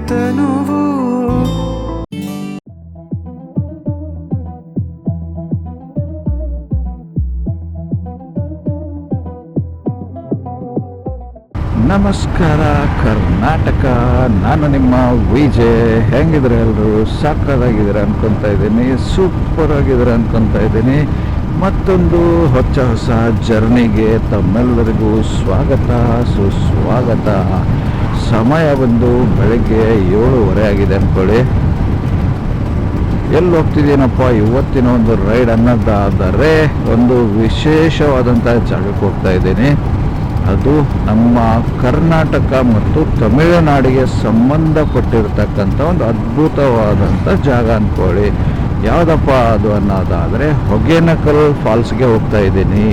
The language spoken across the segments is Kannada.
ತನುವು. ನಮಸ್ಕಾರ ಕರ್ನಾಟಕ, ನಾನು ನಿಮ್ಮ ವಿಜಯ್. ಹೆಂಗಿದ್ರೆ ಎಲ್ಲರೂ ಸಾಕಾಗಿದ್ರೆ ಅನ್ಕೊತಾ ಇದ್ದೀನಿ, ಸೂಪರ್ ಆಗಿದ್ರೆ ಅನ್ಕೊತಾ ಇದ್ದೀನಿ. ಮತ್ತೊಂದು ಹೊಸ ಜರ್ನಿಗೆ ತಮ್ಮೆಲ್ಲರಿಗೂ ಸ್ವಾಗತ ಸುಸ್ವಾಗತ. ಸಮಯ ಬಂದು ಬೆಳಗ್ಗೆ 7:30 ಆಗಿದೆ ಅಂದ್ಕೊಳ್ಳಿ. ಎಲ್ಲಿ ಹೋಗ್ತಿದ್ದೀನಪ್ಪ ಇವತ್ತಿನ ಒಂದು ರೈಡ್ ಅನ್ನೋದಾದರೆ ಒಂದು ವಿಶೇಷವಾದಂಥ ಜಾಗಕ್ಕೆ ಹೋಗ್ತಾ ಇದ್ದೀನಿ. ಅದು ನಮ್ಮ ಕರ್ನಾಟಕ ಮತ್ತು ತಮಿಳುನಾಡಿಗೆ ಸಂಬಂಧಪಟ್ಟಿರ್ತಕ್ಕಂಥ ಒಂದು ಅದ್ಭುತವಾದಂಥ ಜಾಗ ಅಂದ್ಕೊಳ್ಳಿ. ಯಾವುದಪ್ಪ ಅದು ಅನ್ನೋದಾದರೆ ಹೊಗೇನಕಲ್ ಫಾಲ್ಸ್ಗೆ ಹೋಗ್ತಾ ಇದ್ದೀನಿ.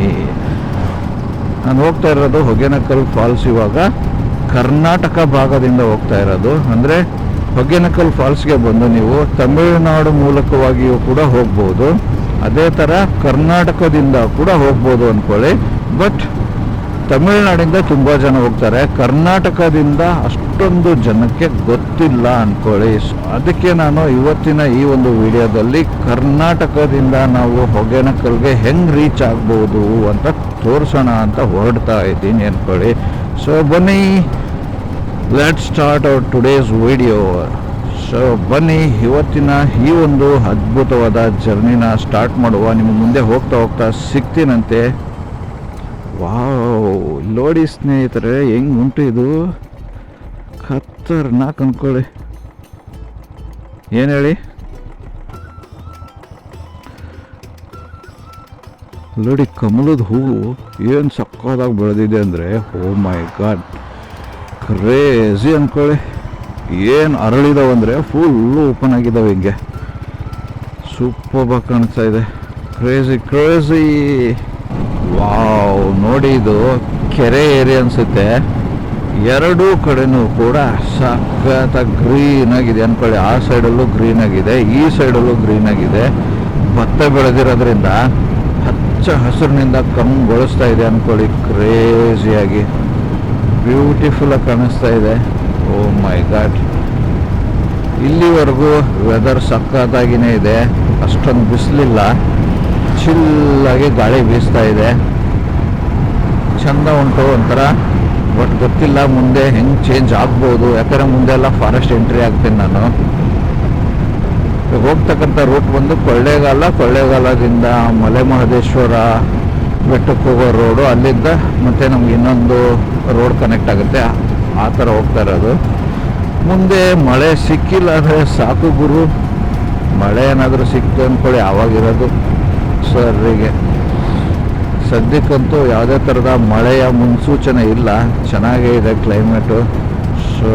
ನಾನು ಹೋಗ್ತಾ ಇರೋದು ಹೊಗೇನಕಲ್ ಫಾಲ್ಸ್ ಇವಾಗ ಕರ್ನಾಟಕ ಭಾಗದಿಂದ ಹೋಗ್ತಾ ಇರೋದು. ಅಂದರೆ ಹೊಗೇನಕಲ್ ಫಾಲ್ಸ್ಗೆ ಬಂದು ನೀವು ತಮಿಳುನಾಡು ಮೂಲಕವಾಗಿಯೂ ಕೂಡ ಹೋಗ್ಬೋದು, ಅದೇ ಥರ ಕರ್ನಾಟಕದಿಂದ ಕೂಡ ಹೋಗ್ಬೋದು ಅಂದ್ಕೊಳ್ಳಿ. ಬಟ್ ತಮಿಳುನಾಡಿಂದ ತುಂಬ ಜನ ಹೋಗ್ತಾರೆ, ಕರ್ನಾಟಕದಿಂದ ಅಷ್ಟೊಂದು ಜನಕ್ಕೆ ಗೊತ್ತಿಲ್ಲ ಅಂದ್ಕೊಳ್ಳಿ. ಅದಕ್ಕೆ ನಾನು ಇವತ್ತಿನ ಈ ಒಂದು ವಿಡಿಯೋದಲ್ಲಿ ಕರ್ನಾಟಕದಿಂದ ನಾವು ಹೊಗೇನಕಲ್ಗೆ ಹೆಂಗೆ ರೀಚ್ ಆಗ್ಬೋದು ಅಂತ ತೋರಿಸೋಣ ಅಂತ ಹೊರಡ್ತಾ ಇದ್ದೀನಿ ಅಂದ್ಕೊಳ್ಳಿ. ಸೊ ಬನ್ನಿ, let start hour today's video. So ಬನ್ನಿ, ಇವತ್ತಿನ ಈ ಒಂದು ಅದ್ಭುತವಾದ ಜರ್ನಿನ ಸ್ಟಾರ್ಟ್ ಮಾಡುವ. ನಿಮ್ಮ ಮುಂದೆ ಹೋಗ್ತಾ ಸಿಗ್ತೀನಂತೆ. ವಾವ್, ನೋಡಿ ಸ್ನೇಹಿತರೆ ಹೆಂಗೆ ಉಂಟು ಇದು, ಖತರ್ನಾಕ್ ಅಂದ್ಕೊಳ್ಳಿ. ಏನು ಹೇಳಿ, ನೋಡಿ ಕಮಲದ ಹೂವು ಏನು ಸಕ್ಕದಾಗಿ ಬೆಳೆದಿದೆ ಅಂದರೆ, ಓ ಮೈ ಗಾಡ್, ಕ್ರೇಜಿ ಅಂದ್ಕೊಳ್ಳಿ. ಏನು ಅರಳಿದಾವಂದರೆ ಫುಲ್ಲು ಓಪನ್ ಆಗಿದ್ದಾವೆ, ಹಿಂಗೆ ಸೂಪರ್ಬಾಗಿ ಕಾಣಿಸ್ತಾ ಇದೆ. ಕ್ರೇಜಿ. ವಾವ್, ನೋಡಿ ಇದು ಕೆರೆ ಏರಿಯಾ ಅನಿಸುತ್ತೆ. ಎರಡೂ ಕಡೆನೂ ಕೂಡ ಸಖತ್ತಾಗಿ ಗ್ರೀನ್ ಆಗಿದೆ ಅಂದ್ಕೊಳ್ಳಿ. ಆ ಸೈಡಲ್ಲೂ ಗ್ರೀನ್ ಆಗಿದೆ, ಈ ಸೈಡಲ್ಲೂ ಗ್ರೀನ್ ಆಗಿದೆ. ಭತ್ತ ಬೆಳೆದಿರೋದ್ರಿಂದ ಹಚ್ಚ ಹಸಿರಿನಿಂದ ಕಂಗೊಳಿಸ್ತಾ ಇದೆ ಅಂದ್ಕೊಳ್ಳಿ. ಕ್ರೇಜಿಯಾಗಿ ಬ್ಯೂಟಿಫುಲ್ಲಾಗಿ ಕಾಣಿಸ್ತಾ ಇದೆ. ಓ ಮೈ ಗಾಡ್, ಇಲ್ಲಿವರೆಗೂ ವೆದರ್ ಸಖತ್ತಾಗಿನೇ ಇದೆ, ಅಷ್ಟೊಂದು ಬಿಸಿಲಿಲ್ಲ, ಚಿಲ್ಲಾಗಿ ಗಾಳಿ ಬೀಸ್ತಾ ಇದೆ, ಚಂದ ಉಂಟು ಒಂಥರ. ಬಟ್ ಗೊತ್ತಿಲ್ಲ ಮುಂದೆ ಹೆಂಗೆ ಚೇಂಜ್ ಆಗ್ಬೋದು, ಯಾಕಂದರೆ ಮುಂದೆ ಎಲ್ಲ ಫಾರೆಸ್ಟ್ ಎಂಟ್ರಿ ಆಗ್ತೀನಿ ನಾನು. ಹೋಗ್ತಕ್ಕಂಥ ರೂಟ್ ಬಂದು ಕೊಳ್ಳೇಗಾಲದಿಂದ ಮಲೆ ಮಹದೇಶ್ವರ ಬೆಟ್ಟಕ್ಕೆ ಹೋಗೋ ರೋಡು, ಅಲ್ಲಿಂದ ಮತ್ತೆ ನಮ್ಗೆ ಇನ್ನೊಂದು ರೋಡ್ ಕನೆಕ್ಟ್ ಆಗುತ್ತೆ, ಆ ಥರ ಹೋಗ್ತಾ ಇರೋದು. ಮುಂದೆ ಮಳೆ ಸಿಕ್ಕಿಲ್ಲ ಅಂದರೆ ಸಾಕು ಗುರು, ಮಳೆ ಏನಾದರೂ ಸಿಕ್ತು ಅಂದ್ಕೊಳ್ಳಿ ಆವಾಗಿರೋದು ಸರಿಗೆ. ಸದ್ಯಕ್ಕಂತೂ ಯಾವುದೇ ಥರದ ಮಳೆಯ ಮುನ್ಸೂಚನೆ ಇಲ್ಲ, ಚೆನ್ನಾಗೇ ಇದೆ ಕ್ಲೈಮೇಟು. ಸೊ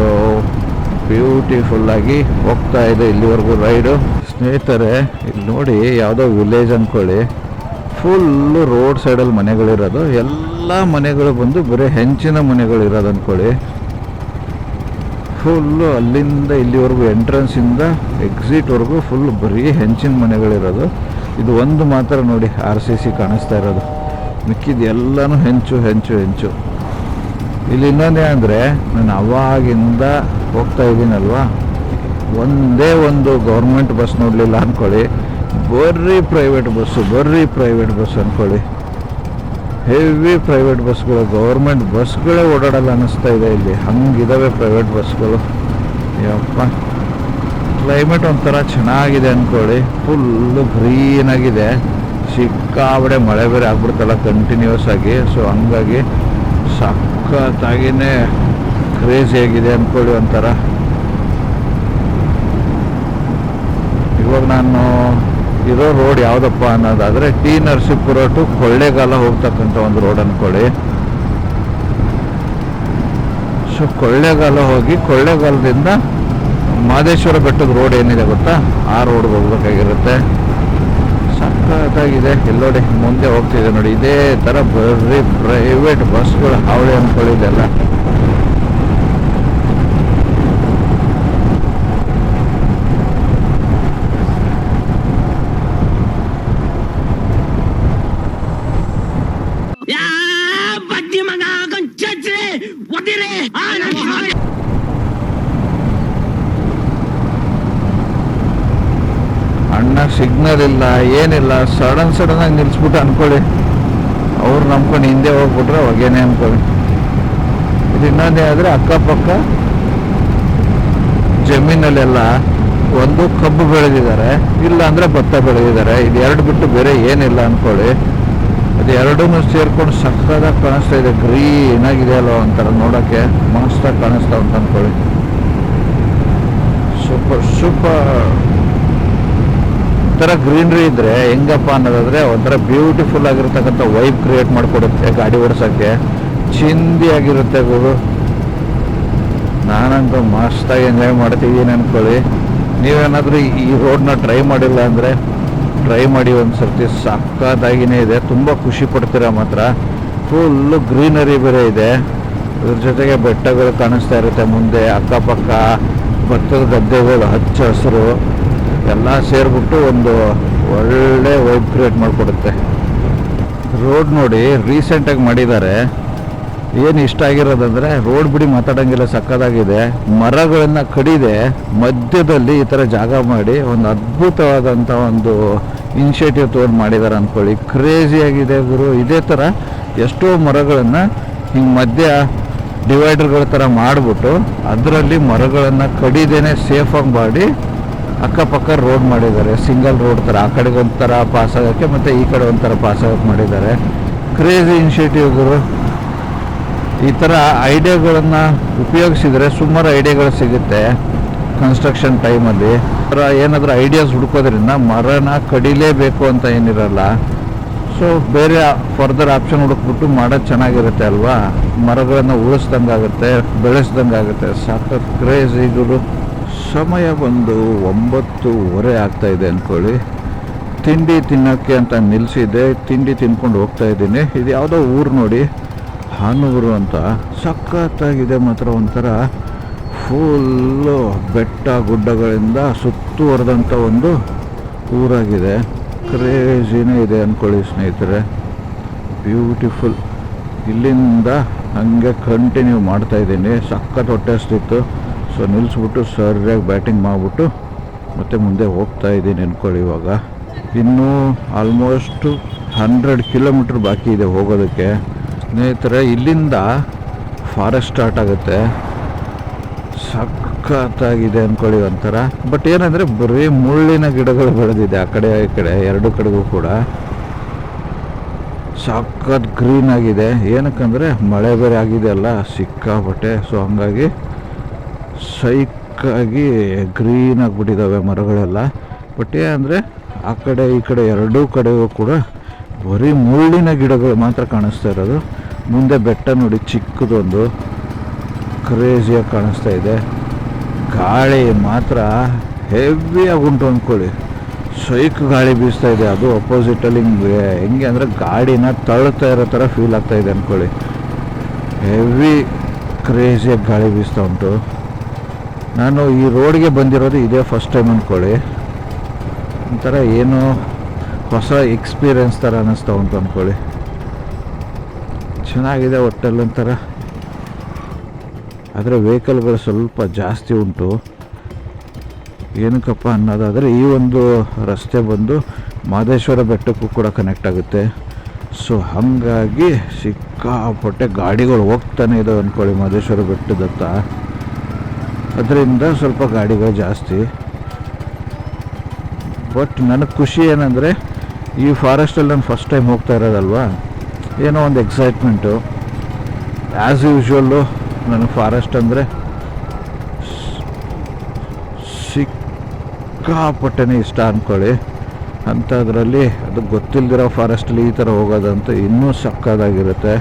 ಬ್ಯೂಟಿಫುಲ್ಲಾಗಿ ಹೋಗ್ತಾ ಇದೆ ಇಲ್ಲಿವರೆಗೂ ರೈಡು. ಸ್ನೇಹಿತರೆ ಇಲ್ಲಿ ನೋಡಿ, ಯಾವುದೋ ವಿಲೇಜ್ ಅಂದ್ಕೊಳ್ಳಿ, ಫುಲ್ಲು ರೋಡ್ ಸೈಡಲ್ಲಿ ಮನೆಗಳಿರೋದು. ಎಲ್ಲ ಮನೆಗಳು ಬಂದು ಬರೀ ಹೆಂಚಿನ ಮನೆಗಳಿರೋದು ಅಂದ್ಕೊಳ್ಳಿ. ಫುಲ್ಲು ಅಲ್ಲಿಂದ ಇಲ್ಲಿವರೆಗೂ ಎಂಟ್ರೆನ್ಸಿಂದ ಎಕ್ಸಿಟ್ವರೆಗೂ ಫುಲ್ ಬರೀ ಹೆಂಚಿನ ಮನೆಗಳಿರೋದು. ಇದು ಒಂದು ಮಾತ್ರ ನೋಡಿ RCC ಕಾಣಿಸ್ತಾ ಇರೋದು, ಮಿಕ್ಕಿದ್ದು ಎಲ್ಲನೂ ಹೆಂಚು. ಇಲ್ಲಿ ಇನ್ನೊಂದೇ ಅಂದರೆ, ನಾನು ಅವಾಗಿಂದ ಹೋಗ್ತಾ ಇದ್ದೀನಲ್ವಾ, ಒಂದೇ ಒಂದು ಗೌರ್ಮೆಂಟ್ ಬಸ್ ನೋಡಲಿಲ್ಲ ಅಂದ್ಕೊಳ್ಳಿ. ಬರೀ ಪ್ರೈವೇಟ್ ಬಸ್ಸು ಅಂದ್ಕೊಳ್ಳಿ. ಹೆವಿ ಪ್ರೈವೇಟ್ ಬಸ್ಗಳು, ಗೌರ್ಮೆಂಟ್ ಬಸ್ಗಳೇ ಓಡಾಡಲ್ಲ ಅನ್ನಿಸ್ತಾ ಇದೆ ಇಲ್ಲಿ, ಹಂಗಿದಾವೆ ಪ್ರೈವೇಟ್ ಬಸ್ಗಳು. ಯಪ್ಪ, ಕ್ಲೈಮೇಟ್ ಒಂಥರ ಚೆನ್ನಾಗಿದೆ ಅಂದ್ಕೊಳ್ಳಿ. ಫುಲ್ಲು ಗ್ರೀನಾಗಿದೆ, ಸಿಕ್ಕಾಬಡೆ ಮಳೆ ಬೇರೆ ಆಗ್ಬಿಡ್ತಲ್ಲ ಕಂಟಿನ್ಯೂಸ್ ಆಗಿ. ಸೊ ಹಂಗಾಗಿ ಸಖತ್ತಾಗಿನೇ ಕ್ರೇಜಿಯಾಗಿದೆ ಅಂದ್ಕೊಳ್ಳಿ ಒಂಥರ. ಇವಾಗ ನಾನು ಇರೋ ರೋಡ್ ಯಾವುದಪ್ಪ ಅನ್ನೋದಾದರೆ ಟಿ ನರಸೀಪುರ ಟು ಕೊಳ್ಳೇಗಾಲ ಹೋಗ್ತಕ್ಕಂಥ ಒಂದು ರೋಡ್ ಅಂದ್ಕೊಳ್ಳಿ. ಸೊ ಕೊಳ್ಳೇಗಾಲ ಹೋಗಿ ಕೊಳ್ಳೇಗಾಲದಿಂದ ಮಹದೇಶ್ವರ ಬೆಟ್ಟದ ರೋಡ್ ಏನಿದೆ ಗೊತ್ತಾ, ಆ ರೋಡ್ಗೆ ಹೋಗ್ಬೇಕಾಗಿರುತ್ತೆ. ಸಖತ್ತಾಗಿದೆ. ಎಲ್ಲೋಡಿ ಮುಂದೆ ಹೋಗ್ತಿದೆ ನೋಡಿ, ಇದೇ ಥರ ಬರೀ ಪ್ರೈವೇಟ್ ಬಸ್ಗಳು ಹಾವಳಿ ಅಂದ್ಕೊಳ್ಳಿದೆಲ್ಲ. ಚೆನ್ನಾಗಿ ಸಿಗ್ನಲ್ ಇಲ್ಲ, ಏನಿಲ್ಲ. ಸಡನ್ನಾಗಿ ನಿಲ್ಲಿಸ್ಬಿಟ್ಟು ಅಂದ್ಕೊಳ್ಳಿ, ಅವ್ರು ನಂಬ್ಕೊಂಡು ಹಿಂದೆ ಹೋಗ್ಬಿಟ್ರೆ ಹೊಗೇನೆ ಅಂದ್ಕೊಳ್ಳಿ. ಇದು ಇನ್ನೊಂದೇ ಆದರೆ ಅಕ್ಕಪಕ್ಕ ಜಮೀನಲ್ಲೆಲ್ಲ ಒಂದು ಕಬ್ಬು ಬೆಳೆದಿದ್ದಾರೆ, ಇಲ್ಲ ಅಂದರೆ ಭತ್ತ ಬೆಳೆದಿದ್ದಾರೆ. ಇದು ಎರಡು ಬಿಟ್ಟು ಬೇರೆ ಏನಿಲ್ಲ ಅಂದ್ಕೊಳ್ಳಿ. ಅದು ಎರಡೂ ಸೇರ್ಕೊಂಡು ಸಕ್ಕದಾಗಿ ಕಾಣಿಸ್ತಾ ಇದೆ. ಗ್ರೀನ್ ಆಗಿದೆ ಅಲ್ವ, ಒಂಥರ ನೋಡೋಕ್ಕೆ ಮಸ್ತಾಗಿ ಕಾಣಿಸ್ತಾ ಉಂಟು ಅಂದ್ಕೊಳ್ಳಿ. ಸೂಪರ್ ಒಂಥರ ಗ್ರೀನ್ರಿ ಇದ್ರೆ ಹೆಂಗಪ್ಪ ಅನ್ನೋದಾದ್ರೆ ಒಂಥರ ಬ್ಯೂಟಿಫುಲ್ ಆಗಿರ್ತಕ್ಕಂಥ ವೈಬ್ ಕ್ರಿಯೇಟ್ ಮಾಡಿಕೊಡುತ್ತೆ ಗಾಡಿ ಓಡಿಸೋಕ್ಕೆ. ಚಿಂದಿಯಾಗಿರುತ್ತೆ ಗುರು. ನಾನಂತೂ ಮಸ್ತಾಗಿ ಎಂಜಾಯ್ ಮಾಡ್ತಿದ್ದೀನಿ ಅಂದ್ಕೊಳ್ಳಿ. ನೀವೇನಾದರೂ ಈ ರೋಡ್ನ ಟ್ರೈ ಮಾಡಿಲ್ಲ ಅಂದರೆ ಟ್ರೈ ಮಾಡಿ ಒಂದು ಸರ್ತಿ. ಸಕ್ಕತ್ತಾಗಿನೇ ಇದೆ, ತುಂಬ ಖುಷಿ ಪಡ್ತೀರ ಮಾತ್ರ. ಫುಲ್ಲು ಗ್ರೀನರಿ ಬೇರೆ ಇದೆ, ಅದ್ರ ಜೊತೆಗೆ ಬೆಟ್ಟಗಳು ಕಾಣಿಸ್ತಾ ಇರುತ್ತೆ ಮುಂದೆ, ಅಕ್ಕಪಕ್ಕ ಭತ್ತದ ಗದ್ದೆಗಳು ಹಚ್ಚ ಹಸಿರು ಎಲ್ಲ ಸೇರಿಬಿಟ್ಟು ಒಂದು ಒಳ್ಳೆ ವೈಬ್ ಕ್ರಿಯೇಟ್ ಮಾಡಿಕೊಡುತ್ತೆ. ರೋಡ್ ನೋಡಿ ರೀಸೆಂಟಾಗಿ ಮಾಡಿದ್ದಾರೆ. ಏನು ಇಷ್ಟ ಆಗಿರೋದಂದರೆ ರೋಡ್ ಬಿಡಿ ಮಾತಾಡೋಂಗಿಲ್ಲ, ಸಕ್ಕದಾಗಿದೆ. ಮರಗಳನ್ನು ಕಡಿದೆ ಮಧ್ಯದಲ್ಲಿ ಈ ಥರ ಜಾಗ ಮಾಡಿ ಒಂದು ಅದ್ಭುತವಾದಂಥ ಒಂದು ಇನಿಷಿಯೇಟಿವ್ ತೊಗೊಂಡು ಮಾಡಿದ್ದಾರೆ ಅಂದ್ಕೊಳ್ಳಿ. ಕ್ರೇಜಿಯಾಗಿದೆ ಗುರು. ಇದೇ ಥರ ಎಷ್ಟೋ ಮರಗಳನ್ನು ಹಿಂಗೆ ಮಧ್ಯ ಡಿವೈಡರ್ಗಳ ಥರ ಮಾಡಿಬಿಟ್ಟು ಅದರಲ್ಲಿ ಮರಗಳನ್ನು ಕಡಿದೇನೆ ಸೇಫಾಗಿ ಮಾಡಿ ಅಕ್ಕಪಕ್ಕ ರೋಡ್ ಮಾಡಿದ್ದಾರೆ. ಸಿಂಗಲ್ ರೋಡ್ ಥರ, ಆ ಕಡೆಗೆ ಒಂಥರ ಪಾಸ್ ಆಗೋಕ್ಕೆ ಮತ್ತು ಈ ಕಡೆ ಒಂಥರ ಪಾಸ್ ಆಗೋಕ್ಕೆ ಮಾಡಿದ್ದಾರೆ. ಕ್ರೇಜಿ ಇನಿಷಿಯೇಟಿವ್ಗಳು. ಈ ಥರ ಐಡಿಯಾಗಳನ್ನು ಉಪಯೋಗಿಸಿದರೆ ಸುಮಾರು ಐಡಿಯಾಗಳು ಸಿಗುತ್ತೆ ಕನ್ಸ್ಟ್ರಕ್ಷನ್ ಟೈಮಲ್ಲಿ. ಏನಾದರೂ ಐಡಿಯಾಸ್ ಹುಡ್ಕೋದ್ರಿಂದ ಮರನ ಕಡಿಲೇಬೇಕು ಅಂತ ಏನಿರಲ್ಲ. ಸೊ ಬೇರೆ ಫರ್ದರ್ ಆಪ್ಷನ್ ಹುಡುಕ್ಬಿಟ್ಟು ಮಾಡೋದು ಚೆನ್ನಾಗಿರುತ್ತೆ ಅಲ್ವಾ. ಮರಗಳನ್ನು ಉಳಿಸ್ದಂಗೆ ಆಗುತ್ತೆ, ಬೆಳೆಸ್ದಂಗೆ ಆಗುತ್ತೆ. ಸಖತ್ ಕ್ರೇಜಿಗಳು. ಸಮಯ ಬಂದು 9:30 ಆಗ್ತಾಯಿದೆ ಅಂದ್ಕೊಳ್ಳಿ. ತಿಂಡಿ ತಿನ್ನೋಕ್ಕೆ ಅಂತ ನಿಲ್ಲಿಸಿದ್ದೆ, ತಿಂಡಿ ತಿನ್ಕೊಂಡು ಹೋಗ್ತಾ ಇದ್ದೀನಿ. ಇದು ಯಾವುದೋ ಊರು ನೋಡಿ, ಹಾನೂರು ಅಂತ. ಸಖತ್ತಾಗಿದೆ ಮಾತ್ರ. ಒಂಥರ ಫುಲ್ಲು ಬೆಟ್ಟ ಗುಡ್ಡಗಳಿಂದ ಸುತ್ತುವರೆದಂಥ ಒಂದು ಊರಾಗಿದೆ. ಕ್ರೇಜಿನೇ ಇದೆ ಅಂದ್ಕೊಳ್ಳಿ ಸ್ನೇಹಿತರೆ. ಬ್ಯೂಟಿಫುಲ್. ಇಲ್ಲಿಂದ ಹಾಗೆ ಕಂಟಿನ್ಯೂ ಮಾಡ್ತಾಯಿದ್ದೀನಿ. ಸಖತ್ ಹೊಟ್ಟೆ ಹಸ್ತಿತ್ತು. ಸೊ ನಿಲ್ಲಿಸ್ಬಿಟ್ಟು ಸರಿಯಾಗಿ ಬ್ಯಾಟಿಂಗ್ ಮಾಡಿಬಿಟ್ಟು ಮತ್ತೆ ಮುಂದೆ ಹೋಗ್ತಾ ಇದ್ದೀನಿ ಅಂದ್ಕೊಳ್ಳಿ. ಇವಾಗ ಇನ್ನೂ ಆಲ್ಮೋಸ್ಟ್ 100 ಕಿಲೋಮೀಟ್ರ್ ಬಾಕಿ ಇದೆ ಹೋಗೋದಕ್ಕೆ ಸ್ನೇಹಿತರೆ. ಇಲ್ಲಿಂದ ಫಾರೆಸ್ಟ್ ಸ್ಟಾರ್ಟ್ ಆಗುತ್ತೆ. ಸಖತ್ತಾಗಿದೆ ಅಂದ್ಕೊಳ್ಳಿ ಒಂಥರ. ಬಟ್ ಏನಂದರೆ ಬರೀ ಮುಳ್ಳಿನ ಗಿಡಗಳು ಬೆಳೆದಿದೆ ಆ ಕಡೆ ಈ ಕಡೆ ಎರಡು ಕಡೆಗೂ ಕೂಡ. ಸಖತ್ ಗ್ರೀನ್ ಆಗಿದೆ. ಏನಕ್ಕಂದರೆ ಮಳೆ ಬೇರೆ ಆಗಿದೆ ಅಲ್ಲ ಸಿಕ್ಕಾಪಟ್ಟೆ. ಸೊ ಹಂಗಾಗಿ ಸೈಕಾಗಿ ಗ್ರೀನ್ ಆಗಿಬಿಟ್ಟಿದ್ದಾವೆ ಮರಗಳೆಲ್ಲ. ಬಟ್ ಏನಂದರೆ ಆ ಕಡೆ ಈ ಕಡೆ ಎರಡೂ ಕಡೆಗೂ ಕೂಡ ಬರೀ ಮುಳ್ಳಿನ ಗಿಡಗಳು ಮಾತ್ರ ಕಾಣಿಸ್ತಾ ಇರೋದು. ಮುಂದೆ ಬೆಟ್ಟ ನೋಡಿ ಚಿಕ್ಕದೊಂದು ಕ್ರೇಜಿಯಾಗಿ ಕಾಣಿಸ್ತಾ ಇದೆ. ಗಾಳಿ ಮಾತ್ರ ಹೆವಿಯಾಗಿ ಉಂಟು ಅಂದ್ಕೊಳ್ಳಿ. ಸೈಕ್ ಗಾಳಿ ಬೀಸ್ತಾ ಇದೆ. ಅದು ಅಪೋಸಿಟಲ್ಲಿ ಹೆಂಗೆ ಅಂದರೆ ಗಾಡಿನ ತಳ್ತಾ ಇರೋ ಥರ ಫೀಲ್ ಆಗ್ತಾ ಇದೆ ಅಂದ್ಕೊಳ್ಳಿ. ಹೆವಿ ಕ್ರೇಜಿಯಾಗಿ ಗಾಳಿ ಬೀಸ್ತಾ ಉಂಟು. ನಾನು ಈ ರೋಡ್ಗೆ ಬಂದಿರೋದು ಇದೇ ಫಸ್ಟ್ ಟೈಮ್ ಅಂದ್ಕೊಳ್ಳಿ. ಒಂಥರ ಏನೋ ಹೊಸ ಎಕ್ಸ್ಪೀರಿಯನ್ಸ್ ಥರ ಅನ್ನಿಸ್ತಾ ಉಂಟು ಅಂದ್ಕೊಳ್ಳಿ. ಚೆನ್ನಾಗಿದೆ ಒಟ್ಟಲ್ಲಿ ಒಂಥರ. ಆದರೆ ವೆಹಿಕಲ್ಗಳು ಸ್ವಲ್ಪ ಜಾಸ್ತಿ ಉಂಟು. ಏನಕ್ಕಪ್ಪ ಅನ್ನೋದಾದರೆ ಈ ಒಂದು ರಸ್ತೆ ಬಂದು ಮಹದೇಶ್ವರ ಬೆಟ್ಟಕ್ಕೂ ಕೂಡ ಕನೆಕ್ಟ್ ಆಗುತ್ತೆ. ಸೊ ಹಾಗಾಗಿ ಸಿಕ್ಕಾಪಟ್ಟೆ ಗಾಡಿಗಳು ಹೋಗ್ತಾನೆ ಇದ್ದಾವೆ ಅಂದ್ಕೊಳ್ಳಿ ಮಹದೇಶ್ವರ ಬೆಟ್ಟದತ್ತ. ಅದರಿಂದ ಸ್ವಲ್ಪ ಗಾಡಿಗಳು ಜಾಸ್ತಿ. ಬಟ್ ನನಗೆ ಖುಷಿ ಏನಂದರೆ ಈ ಫಾರೆಸ್ಟಲ್ಲಿ ನಾನು ಫಸ್ಟ್ ಟೈಮ್ ಹೋಗ್ತಾ ಇರೋದಲ್ವಾ, ಏನೋ ಒಂದು ಎಕ್ಸೈಟ್ಮೆಂಟು. ಆ್ಯಸ್ ಯೂಶ್ವಲ್ಲು ನನಗೆ ಫಾರೆಸ್ಟ್ ಅಂದರೆ ಸಿಕ್ಕಾಪಟ್ಟೆನೇ ಇಷ್ಟ ಅಂದ್ಕೊಳ್ಳಿ. ಅಂಥದ್ರಲ್ಲಿ ಅದು ಗೊತ್ತಿಲ್ಲದಿರೋ ಫಾರೆಸ್ಟಲ್ಲಿ ಈ ಥರ ಹೋಗೋದಂತೂ ಇನ್ನೂ ಸಕ್ಕದಾಗಿರುತ್ತೆ.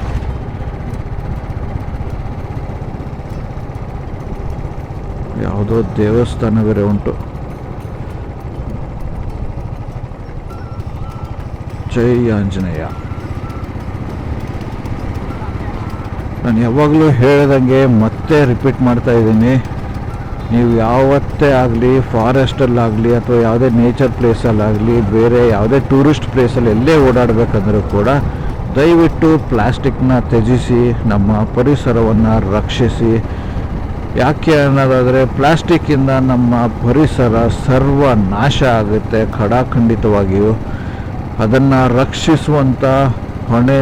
ಯಾವುದೋ ದೇವಸ್ಥಾನ ಬೇರೆ ಉಂಟು. ಜೈ ಆಂಜನೇಯ. ನಾನು ಯಾವಾಗಲೂ ಹೇಳ್ದಂಗೆ ಮತ್ತೆ ರಿಪೀಟ್ ಮಾಡ್ತಾ ಇದ್ದೀನಿ, ನೀವು ಯಾವತ್ತೇ ಆಗಲಿ ಫಾರೆಸ್ಟಲ್ಲಾಗಲಿ ಅಥವಾ ಯಾವುದೇ ನೇಚರ್ ಪ್ಲೇಸಲ್ಲಾಗಲಿ ಬೇರೆ ಯಾವುದೇ ಟೂರಿಸ್ಟ್ ಪ್ಲೇಸಲ್ಲಿ ಎಲ್ಲೇ ಓಡಾಡಬೇಕಂದ್ರೂ ಕೂಡ ದಯವಿಟ್ಟು ಪ್ಲಾಸ್ಟಿಕ್ನ ತ್ಯಜಿಸಿ ನಮ್ಮ ಪರಿಸರವನ್ನು ರಕ್ಷಿಸಿ. ಯಾಕೆ ಅನ್ನೋದಾದರೆ ಪ್ಲಾಸ್ಟಿಕ್ಕಿಂದ ನಮ್ಮ ಪರಿಸರ ಸರ್ವ ನಾಶ ಆಗುತ್ತೆ ಖಡಾಖಂಡಿತವಾಗಿಯೂ. ಅದನ್ನು ರಕ್ಷಿಸುವಂಥ ಹೊಣೆ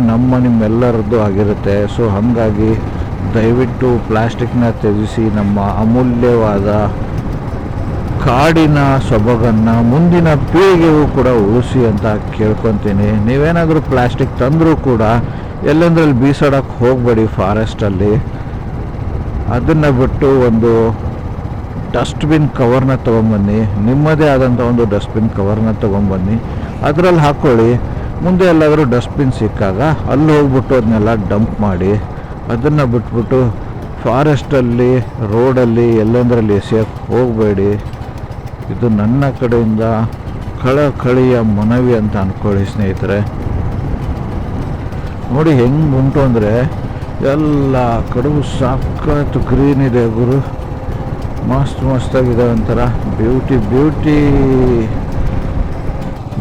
ನಿಮ್ಮೆಲ್ಲರದ್ದು ಆಗಿರುತ್ತೆ. ಸೊ ಹಾಗಾಗಿ ದಯವಿಟ್ಟು ಪ್ಲಾಸ್ಟಿಕ್ನ ತ್ಯಜಿಸಿ ನಮ್ಮ ಅಮೂಲ್ಯವಾದ ಕಾಡಿನ ಸೊಬಗನ್ನು ಮುಂದಿನ ಪೀಳಿಗೆಗೂ ಕೂಡ ಉಳಿಸಿ ಅಂತ ಕೇಳ್ಕೊತೀನಿ. ನೀವೇನಾದರೂ ಪ್ಲಾಸ್ಟಿಕ್ ತಂದರೂ ಕೂಡ ಎಲ್ಲೆಂದ್ರಲ್ಲಿ ಬೀಸಾಡೋಕ್ಕೆ ಹೋಗಬೇಡಿ ಫಾರೆಸ್ಟಲ್ಲಿ. ಅದನ್ನು ಬಿಟ್ಟು ಒಂದು ಡಸ್ಟ್ಬಿನ್ ಕವರ್ನ ತೊಗೊಂಬನ್ನಿ, ನಿಮ್ಮದೇ ಆದಂಥ ಒಂದು ಡಸ್ಟ್ಬಿನ್ ಕವರ್ನ ತೊಗೊಂಬನ್ನಿ, ಅದರಲ್ಲಿ ಹಾಕ್ಕೊಳ್ಳಿ. ಮುಂದೆ ಎಲ್ಲಾದರೂ ಡಸ್ಟ್ಬಿನ್ ಸಿಕ್ಕಾಗ ಅಲ್ಲಿ ಹೋಗ್ಬಿಟ್ಟು ಅದನ್ನೆಲ್ಲ ಡಂಪ್ ಮಾಡಿ. ಅದನ್ನು ಬಿಟ್ಬಿಟ್ಟು ಫಾರೆಸ್ಟಲ್ಲಿ ರೋಡಲ್ಲಿ ಎಲ್ಲೆಂದರಲ್ಲಿ ಎಸೆಯೋಕ್ಕೆ ಹೋಗಬೇಡಿ. ಇದು ನನ್ನ ಕಡೆಯಿಂದ ಕಳಕಳಿಯ ಮನವಿ ಅಂತ ಅಂದ್ಕೊಳ್ಳಿ ಸ್ನೇಹಿತರೆ. ನೋಡಿ ಹೆಂಗೆ ಉಂಟು ಅಂದರೆ ಎಲ್ಲ ಕಡೆಗೂ ಸಾಕತ್ತು ಗ್ರೀನ್ ಇದೆ ಗುರು, ಮಸ್ತಾಗಿದೆ, ಒಂಥರ ಬ್ಯೂಟಿ.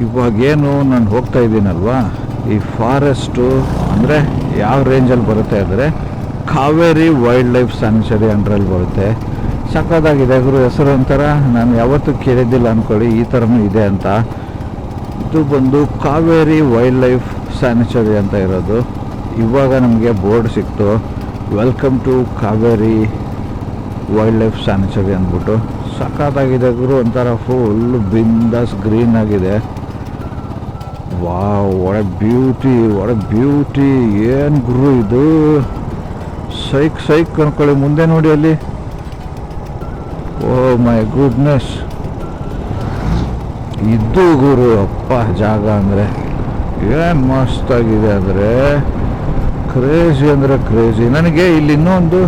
ಇವಾಗೇನು ನಾನು ಹೋಗ್ತಾ ಇದ್ದೀನಲ್ವಾ, ಈ ಫಾರೆಸ್ಟು ಅಂದರೆ ಯಾವ ರೇಂಜಲ್ಲಿ ಬರುತ್ತೆ ಅಂದರೆ ಕಾವೇರಿ ವೈಲ್ಡ್ ಲೈಫ್ ಸ್ಯಾನ್ಚುರಿ ಅಂಡ್ರಲ್ಲಿ ಬರುತ್ತೆ. ಸಕ್ಕತ್ತಾಗಿದೆ ಗುರು, ಹೆಸರು ಒಂಥರ ನಾನು ಯಾವತ್ತೂ ಕೇಳಿದ್ದಿಲ್ಲ ಅಂದ್ಕೊಳ್ಳಿ ಈ ಥರನೂ ಇದೆ ಅಂತ. ಇದು ಬಂದು ಕಾವೇರಿ ವೈಲ್ಡ್ ಲೈಫ್ ಸ್ಯಾನ್ಚುರಿ ಅಂತ ಇರೋದು. ಇವಾಗ ನಮಗೆ ಬೋರ್ಡ್ ಸಿಕ್ತು, welcome to Kaveri wildlife sanctuary ಅಂದ್ಬಿಟ್ಟು. ಸಕ್ಕತ್ತಾಗಿದೆ ಗುರು, ಒಂಥರ ಫುಲ್ ಬಿಂದಾಸ್ ಗ್ರೀನ್ ಆಗಿದೆ. ವಾವ್, ಒಳ್ಳೆ ಬ್ಯೂಟಿ ಏನು ಗುರು ಇದು, ಸೈಕ್ ಅನ್ಕೊಳ್ಳಿ. ಮುಂದೆ ನೋಡಿ ಅಲ್ಲಿ, ಓ ಮೈ ಗುಡ್ನೆಸ್, ಇದು ಗುರು ಅಪ್ಪ ಜಾಗ ಅಂದರೆ ಏನು ಮಸ್ತಾಗಿದೆ ಅಂದರೆ ಕ್ರೇಜಿ. ನನಗೆ ಇಲ್ಲಿ ಇನ್ನೊಂದು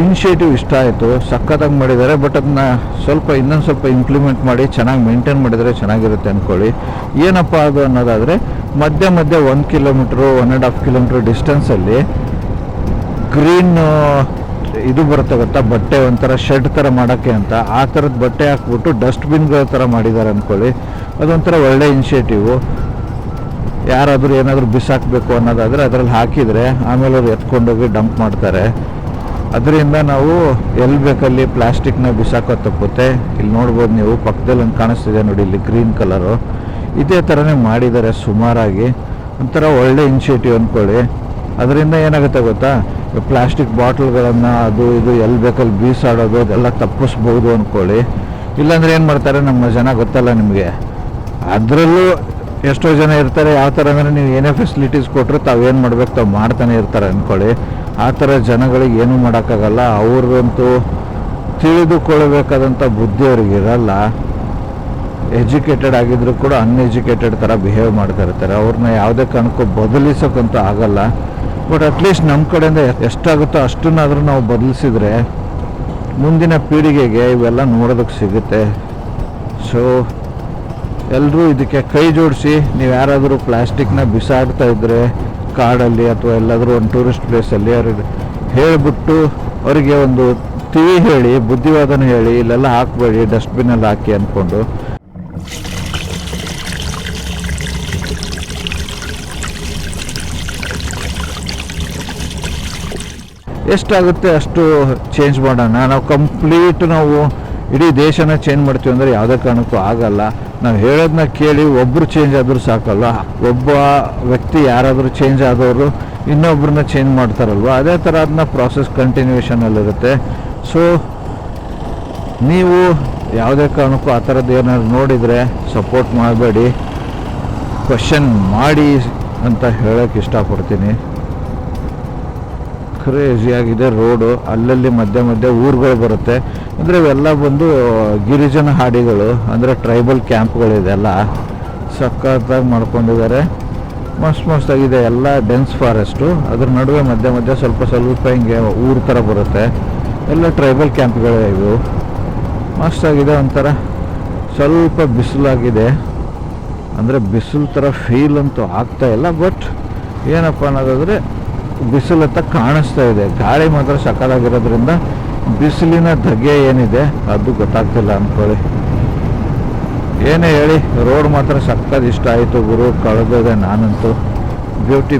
ಇನಿಷಿಯೇಟಿವ್ ಇಷ್ಟ ಆಯಿತು, ಸಖತ್ತಾಗಿ ಮಾಡಿದ್ದಾರೆ. ಬಟ್ ಅದನ್ನ ಇನ್ನೊಂದು ಸ್ವಲ್ಪ ಇಂಪ್ಲಿಮೆಂಟ್ ಮಾಡಿ ಚೆನ್ನಾಗಿ ಮೇಂಟೈನ್ ಮಾಡಿದರೆ ಚೆನ್ನಾಗಿರುತ್ತೆ ಅಂದ್ಕೊಳ್ಳಿ. ಏನಪ್ಪ ಅದು ಅನ್ನೋದಾದರೆ ಮಧ್ಯ 1 ಕಿಲೋಮೀಟ್ರು 1.5 ಕಿಲೋಮೀಟ್ರ್ ಡಿಸ್ಟೆನ್ಸಲ್ಲಿ ಗ್ರೀನ್ ಇದು ಬರುತ್ತೆ ಗೊತ್ತಾ, ಬಟ್ಟೆ ಒಂಥರ ಶೆಡ್ ಥರ ಮಾಡೋಕ್ಕೆ ಅಂತ, ಆ ಥರದ ಬಟ್ಟೆ ಹಾಕ್ಬಿಟ್ಟು ಡಸ್ಟ್ಬಿನ್ಗಳ ಥರ ಮಾಡಿದ್ದಾರೆ ಅಂದ್ಕೊಳ್ಳಿ. ಅದೊಂಥರ ಒಳ್ಳೆ ಇನಿಷಿಯೇಟಿವು. ಯಾರಾದರೂ ಏನಾದರೂ ಬಿಸಾಕಬೇಕು ಅನ್ನೋದಾದರೆ ಅದರಲ್ಲಿ ಹಾಕಿದರೆ ಆಮೇಲೆ ಅವ್ರು ಎತ್ಕೊಂಡೋಗಿ ಡಂಪ್ ಮಾಡ್ತಾರೆ. ಅದರಿಂದ ನಾವು ಎಲ್ಲಿ ಬೇಕಲ್ಲಿ ಪ್ಲಾಸ್ಟಿಕ್ನ ಬಿಸಾಕೋ ತಪ್ಪುತ್ತೆ. ಇಲ್ಲಿ ನೋಡ್ಬೋದು ನೀವು, ಪಕ್ಕದಲ್ಲಿ ಒಂದು ಕಾಣಿಸ್ತಿದೆ ನೋಡಿ ಇಲ್ಲಿ ಗ್ರೀನ್ ಕಲರು. ಇದೇ ಥರನೇ ಮಾಡಿದ್ದಾರೆ ಸುಮಾರಾಗಿ, ಒಂಥರ ಒಳ್ಳೆ ಇನಿಷಿಯೇಟಿವ್ ಅಂದ್ಕೊಳ್ಳಿ. ಅದರಿಂದ ಏನಾಗುತ್ತೆ ಗೊತ್ತಾ, ಪ್ಲಾಸ್ಟಿಕ್ ಬಾಟ್ಲ್ಗಳನ್ನು ಅದು ಇದು ಎಲ್ಲಿ ಬೇಕಲ್ಲಿ ಬೀಸಾಡೋದು ಅದೆಲ್ಲ ತಪ್ಪಿಸ್ಬೋದು ಅಂದ್ಕೊಳ್ಳಿ. ಇಲ್ಲಾಂದರೆ ಏನು ಮಾಡ್ತಾರೆ ನಮ್ಮ ಜನ ಗೊತ್ತಲ್ಲ ನಿಮಗೆ, ಅದರಲ್ಲೂ ಎಷ್ಟೋ ಜನ ಇರ್ತಾರೆ ಯಾವ ಥರ ಅಂದರೆ ನೀವು ಏನೇ ಫೆಸಿಲಿಟೀಸ್ ಕೊಟ್ಟರು ತಾವೇನು ಮಾಡ್ಬೇಕು ತಾವು ಮಾಡ್ತಾನೆ ಇರ್ತಾರೆ ಅಂದ್ಕೊಳ್ಳಿ. ಆ ಥರ ಜನಗಳಿಗೆ ಏನೂ ಮಾಡೋಕ್ಕಾಗಲ್ಲ. ಅವ್ರಿಗಂತೂ ತಿಳಿದುಕೊಳ್ಬೇಕಾದಂಥ ಬುದ್ಧಿ ಅವ್ರಿಗೆ ಇರಲ್ಲ. ಎಜುಕೇಟೆಡ್ ಆಗಿದ್ರು ಕೂಡ ಅನ್ಎಜುಕೇಟೆಡ್ ಥರ ಬಿಹೇವ್ ಮಾಡ್ತಾ ಇರ್ತಾರೆ. ಅವ್ರನ್ನ ಯಾವುದೇ ಕಾರಣಕ್ಕೂ ಬದಲಿಸೋಕ್ಕಂತೂ ಆಗಲ್ಲ. ಬಟ್ ಅಟ್ಲೀಸ್ಟ್ ನಮ್ಮ ಕಡೆಯಿಂದ ಎಷ್ಟಾಗುತ್ತೋ ಅಷ್ಟನ್ನಾದರೂ ನಾವು ಬದಲಿಸಿದ್ರೆ ಮುಂದಿನ ಪೀಳಿಗೆಗೆ ಇವೆಲ್ಲ ನೋಡೋದಕ್ಕೆ ಸಿಗುತ್ತೆ. ಸೊ ಎಲ್ಲರೂ ಇದಕ್ಕೆ ಕೈ ಜೋಡಿಸಿ. ನೀವು ಯಾರಾದರೂ ಪ್ಲಾಸ್ಟಿಕ್ನ ಬಿಸಾಡ್ತಾ ಇದ್ದರೆ ಕಾಡಲ್ಲಿ ಅಥವಾ ಎಲ್ಲಾದರೂ ಒಂದು ಟೂರಿಸ್ಟ್ ಪ್ಲೇಸಲ್ಲಿ ಅವ್ರಿಗೆ ಹೇಳಿಬಿಟ್ಟು ಅವರಿಗೆ ಒಂದು ಹೇಳಿ ಬುದ್ಧಿವಾದನ ಹೇಳಿ, ಇಲ್ಲೆಲ್ಲ ಹಾಕಬೇಡಿ, ಡಸ್ಟ್ಬಿನಲ್ಲಿ ಹಾಕಿ ಅಂದ್ಕೊಂಡು. ಎಷ್ಟಾಗುತ್ತೆ ಅಷ್ಟು ಚೇಂಜ್ ಮಾಡೋಣ. ನಾವು ಇಡೀ ದೇಶನ ಚೇಂಜ್ ಮಾಡ್ತೀವಿ ಅಂದರೆ ಯಾವುದೇ ಕಾರಣಕ್ಕೂ ಆಗಲ್ಲ. ನಾವು ಹೇಳೋದನ್ನ ಕೇಳಿ ಒಬ್ಬರು ಚೇಂಜ್ ಆದರೂ ಸಾಕಲ್ಲ. ಒಬ್ಬ ವ್ಯಕ್ತಿ ಯಾರಾದರೂ ಚೇಂಜ್ ಆದವರು ಇನ್ನೊಬ್ಬರನ್ನ ಚೇಂಜ್ ಮಾಡ್ತಾರಲ್ವ, ಅದೇ ಥರ ಅದನ್ನ ಪ್ರಾಸೆಸ್ ಕಂಟಿನ್ಯೂಷನಲ್ಲಿರುತ್ತೆ. ಸೊ ನೀವು ಯಾವುದೇ ಕಾರಣಕ್ಕೂ ಆ ಥರದ್ದು ಏನಾದ್ರು ನೋಡಿದರೆ ಸಪೋರ್ಟ್ ಮಾಡಬೇಡಿ, ಕ್ವಶನ್ ಮಾಡಿ ಅಂತ ಹೇಳೋಕ್ಕೆ ಇಷ್ಟಪಡ್ತೀನಿ. ಕ್ರೇಜಿಯಾಗಿದೆ ರೋಡು, ಅಲ್ಲಲ್ಲಿ ಮಧ್ಯೆ ಊರುಗಳು ಬರುತ್ತೆ. ಅಂದರೆ ಇವೆಲ್ಲ ಬಂದು ಗಿರಿಜನ ಹಾಡಿಗಳು, ಅಂದರೆ ಟ್ರೈಬಲ್ ಕ್ಯಾಂಪ್ಗಳಿದೆಲ್ಲ ಸಖತ್ತಾಗಿ ಮಾಡ್ಕೊಂಡಿದ್ದಾರೆ. ಮಸ್ತಾಗಿದೆ. ಎಲ್ಲ ಡೆನ್ಸ್ ಫಾರೆಸ್ಟು, ಅದ್ರ ನಡುವೆ ಮಧ್ಯೆ ಸ್ವಲ್ಪ ಹಿಂಗೆ ಊರು ಥರ ಬರುತ್ತೆ. ಎಲ್ಲ ಟ್ರೈಬಲ್ ಕ್ಯಾಂಪ್ಗಳೇ ಇವು. ಮಸ್ತಾಗಿದೆ. ಒಂಥರ ಸ್ವಲ್ಪ ಬಿಸಿಲಾಗಿದೆ, ಅಂದರೆ ಬಿಸಿಲು ಥರ ಫೀಲ್ ಅಂತೂ ಆಗ್ತಾ ಇಲ್ಲ. ಬಟ್ ಏನಪ್ಪ ಅನ್ನೋದಾದರೆ ಬಿಸಿಲತ್ತ ಕಾಣಿಸ್ತಾ ಇದೆ. ಗಾಳಿ ಮಾತ್ರ ಸಕ್ಕತ್ತಾಗಿರೋದ್ರಿಂದ ಬಿಸಿಲಿನ ಧಗೆ ಏನಿದೆ ಅದು ಗೊತ್ತಾಗ್ತಿಲ್ಲ ಅಂದ್ಕೊಳ್ಳಿ. ಏನೇ ಹೇಳಿ, ರೋಡ್ ಮಾತ್ರ ಸಕ್ಕತ್ ಇಷ್ಟ ಆಯಿತು ಗುರು, ಕಳೆದಿದೆ ನಾನಂತೂ. ಬ್ಯೂಟಿ